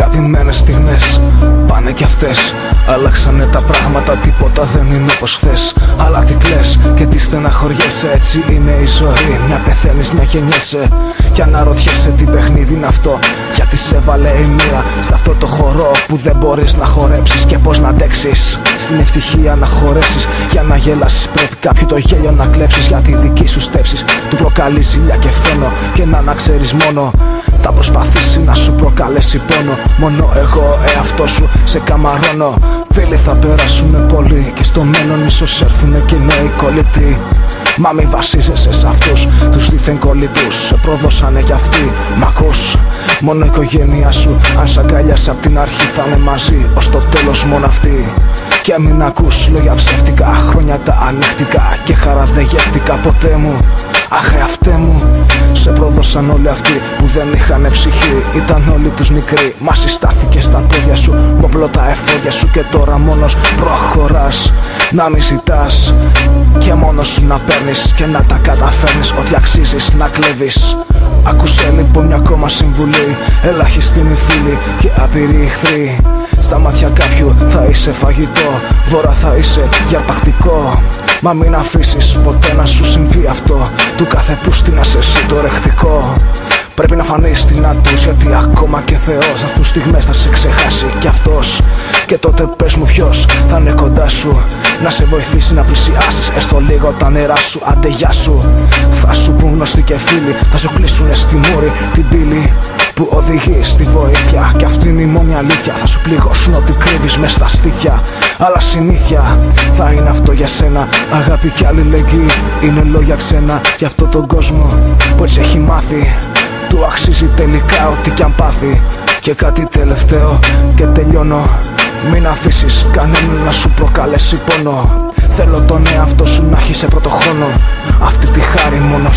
Αγαπημένες στιγμές πάνε κι αυτές. Αλλάξανε τα πράγματα, τίποτα δεν είναι όπως χθες. Αλλά τι κλαις και τι στεναχωριέσαι, έτσι είναι η ζωή. Μια πεθαίνεις, μια γεννιέσαι. Κι αναρωτιέσαι τι παιχνίδι είναι αυτό. Γιατί σε βάλε η μοίρα σε αυτό το χορό που δεν μπορείς να χορέψεις και πώς να αντέξεις. Στην ευτυχία να χορέψεις, για να γελάσεις πρέπει κάποιου το γέλιο να κλέψεις. Για τη δική σου στέψεις του προκαλεί ζήλια και φθόνο. Και να ξέρεις μόνο θα προσπαθήσει να σου προκαλέσει πόνο. Μόνο εγώ εαυτό σου σε καμαρώνω. Φίλοι θα περάσουνε πολύ και στο μέλλον ίσως έρθουνε και νέοι κολλητοί. Μα μη βασίζεσαι σε αυτούς τους δίθεν κολλητούς. Σε προδώσανε κι αυτοί, μ' ακούς? Μόνο η οικογένεια σου αν σ' αγκαλιάσει απ' την αρχή θα είναι μαζί ως το τέλος μόνο αυτή. Και μην ακούς λόγια ψεύτικα, χρόνια τα ανέχτηκα και χαρά δεν γεύτηκα ποτέ μου. Αχ εαυτέ μου, σε πρόδωσαν όλοι αυτοί που δεν είχανε ψυχή. Ήταν όλοι τους μικροί, μα συστάθηκε στα πόδια σου μ' όπλο τα εφόδια σου. Και τώρα μόνος προχωράς, να μη ζητάς και μόνος σου να παίρνεις και να τα καταφέρνεις. Ότι αξίζεις να κλέβεις. Άκουσε λοιπόν μια ακόμα συμβουλή. Ελάχιστοι μη φίλοι και άπειροι εχθροί. Στα μάτια κάποιου θα είσαι φαγητό, δώρα θα είσαι για αρπακτικό. Μα μην αφήσεις ποτέ να σου συμβεί αυτό. Του κάθε πούστη να σε εσύ το ρεχτικό. Πρέπει να φανείς δυνατός, γιατί ακόμα και Θεός αυτούς στιγμές θα σε ξεχάσει κι αυτός. Και τότε πες μου ποιος θα είναι κοντά σου, να σε βοηθήσει να πλησιάσεις έστω λίγο τα νερά σου. Άντε γεια σου, θα σου πουν γνωστοί και φίλοι. Θα σου κλείσουνε στη μούρη την πύλη που οδηγεί στη βοήθεια. Κι αυτή είναι η μόνη αλήθεια. Θα σου πληγώσουν ό,τι κρύβεις μες στα στήθια. Αλλά συνήθεια θα είναι αυτό για σένα. Αγάπη και αλληλεγγύη είναι λόγια ξένα. Για αυτόν τον κόσμο που έτσι έχει μάθει, του αξίζει τελικά ό,τι κι αν πάθει. Και κάτι τελευταίο και τελειώνω. Μην αφήσεις κανέναν να σου προκαλέσει πόνο. Θέλω τον εαυτό σου να έχει σε πρώτο χρόνο. Αυτή τη χάρη μόνο